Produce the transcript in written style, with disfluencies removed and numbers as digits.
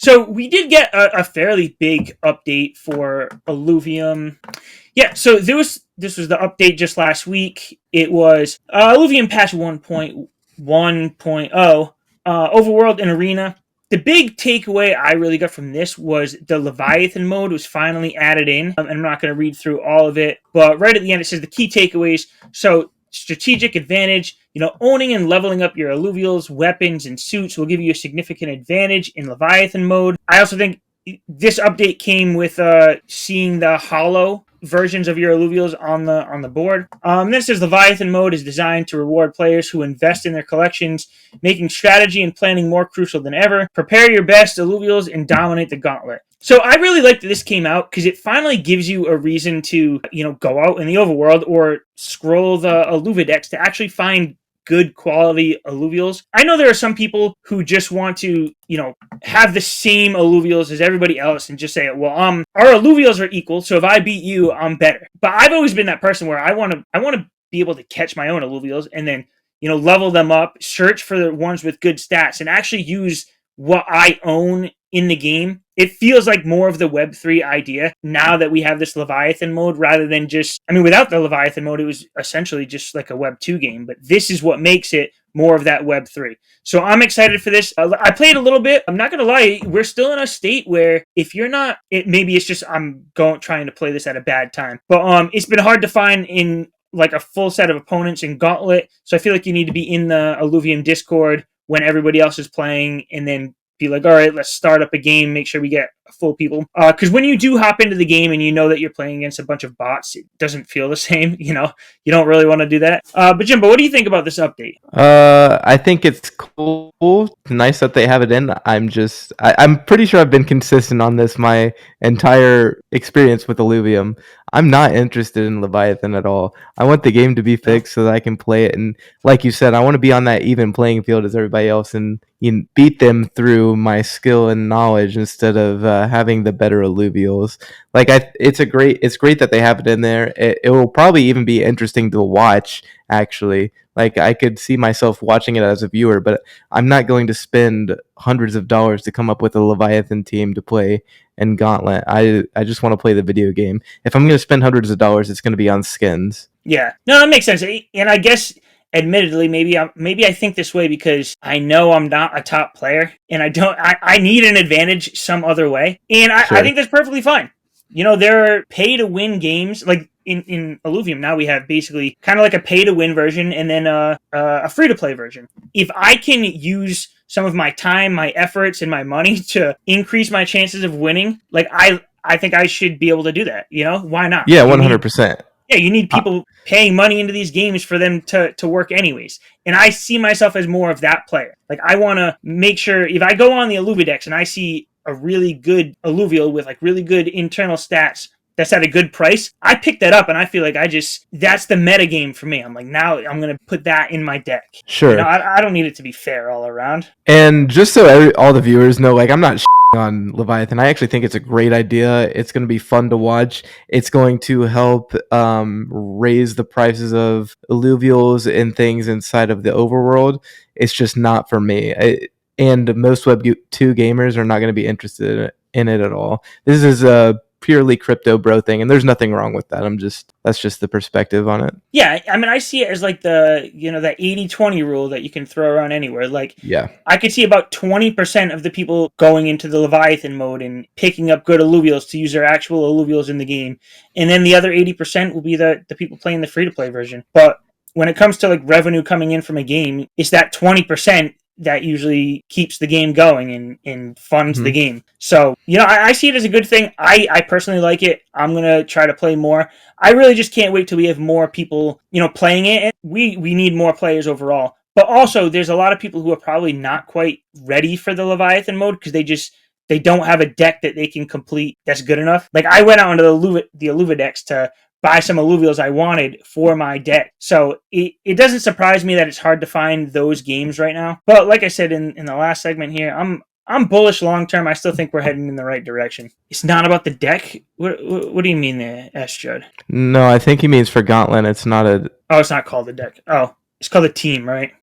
So we did get a fairly big update for Illuvium. Yeah, so this was the update just last week. It was Illuvium patch 1.1.0, Overworld and Arena. The big takeaway I really got from this was the Leviathan mode was finally added in. And I'm not going to read through all of it, but right at the end it says the key takeaways. So strategic advantage, owning and leveling up your alluvials, weapons, and suits will give you a significant advantage in Leviathan mode. I also think this update came with seeing the hollow versions of your alluvials on the board. Then it says Leviathan mode is designed to reward players who invest in their collections, making strategy and planning more crucial than ever. Prepare your best alluvials and dominate the gauntlet. So I really like that this came out because it finally gives you a reason to, go out in the overworld or scroll the Alluvidex to actually find good quality alluvials. I know there are some people who just want to, have the same alluvials as everybody else and just say, well, our alluvials are equal, so if I beat you, I'm better. But I've always been that person where I want to be able to catch my own alluvials and then, level them up, search for the ones with good stats, and actually use what I own in the game. It feels like more of the Web3 idea now that we have this Leviathan mode rather than without the Leviathan mode, it was essentially just like a Web2 game, but this is what makes it more of that Web3. So I'm excited for this. I played a little bit. I'm not going to lie. We're still in a state where if you're not, maybe it's just I'm trying to play this at a bad time, but it's been hard to find in like a full set of opponents in Gauntlet. So I feel like you need to be in the Illuvium Discord when everybody else is playing and then be like, all right, let's start up a game, make sure we get full people. Because when you do hop into the game and you know that you're playing against a bunch of bots, it doesn't feel the same, you don't really want to do that. But Jimbo, what do you think about this update? I think it's cool. Nice that they have it in. I'm pretty sure I've been consistent on this my entire experience with Illuvium. I'm not interested in Leviathan at all. I want the game to be fixed so that I can play it. And like you said, I want to be on that even playing field as everybody else and beat them through my skill and knowledge instead of having the better alluvials. Like it's great that they have it in there. It will probably even be interesting to watch. Actually, like I could see myself watching it as a viewer, but I'm not going to spend hundreds of dollars to come up with a Leviathan team to play in Gauntlet. I just want to play the video game. If I'm going to spend hundreds of dollars, it's going to be on skins. Yeah, no, that makes sense. And I guess, admittedly, maybe I think this way because I know I'm not a top player, and I need an advantage some other way, and Sure. I think that's perfectly fine. There are pay-to-win games, like in Illuvium now we have basically kind of like a pay-to-win version and then a free-to-play version. If I can use some of my time, my efforts, and my money to increase my chances of winning, like I think I should be able to do that. Why not? Yeah, 100%. Yeah, you need people paying money into these games for them to work anyways. And I see myself as more of that player. Like, I want to make sure if I go on the Alluvidex and I see a really good alluvial with like really good internal stats that's at a good price, I pick that up and I feel like that's the meta game for me. I'm like, now I'm going to put that in my deck. Sure. I don't need it to be fair all around. And just so all the viewers know, like, I'm not on Leviathan. I actually think it's a great idea. It's going to be fun to watch. It's going to help raise the prices of alluvials and things inside of the overworld. It's just not for me. And most Web 2 gamers are not going to be interested in it at all. This is a purely crypto bro thing, and there's nothing wrong with that. That's just the perspective on it. Yeah, I see it as like the, that 80-20 rule that you can throw around anywhere. Like, yeah, I could see about 20% of the people going into the Leviathan mode and picking up good alluvials to use their actual alluvials in the game. And then the other 80% will be the people playing the free-to-play version. But when it comes to like revenue coming in from a game, it's that 20% that usually keeps the game going and funds the game. So, I see it as a good thing. I personally like it. I'm going to try to play more. I really just can't wait till we have more people, playing it. And we need more players overall. But also, there's a lot of people who are probably not quite ready for the Leviathan mode because they don't have a deck that they can complete that's good enough. Like, I went out into the Alluvidex to buy some alluvials I wanted for my deck. So it doesn't surprise me that it's hard to find those games right now. But like I said in the last segment here, I'm bullish long term. I still think we're heading in the right direction. It's not about the deck. What do you mean there, S. Judd? No, I think he means for Gauntlet. It's not a... Oh, it's not called the deck. Oh, it's called a team, right?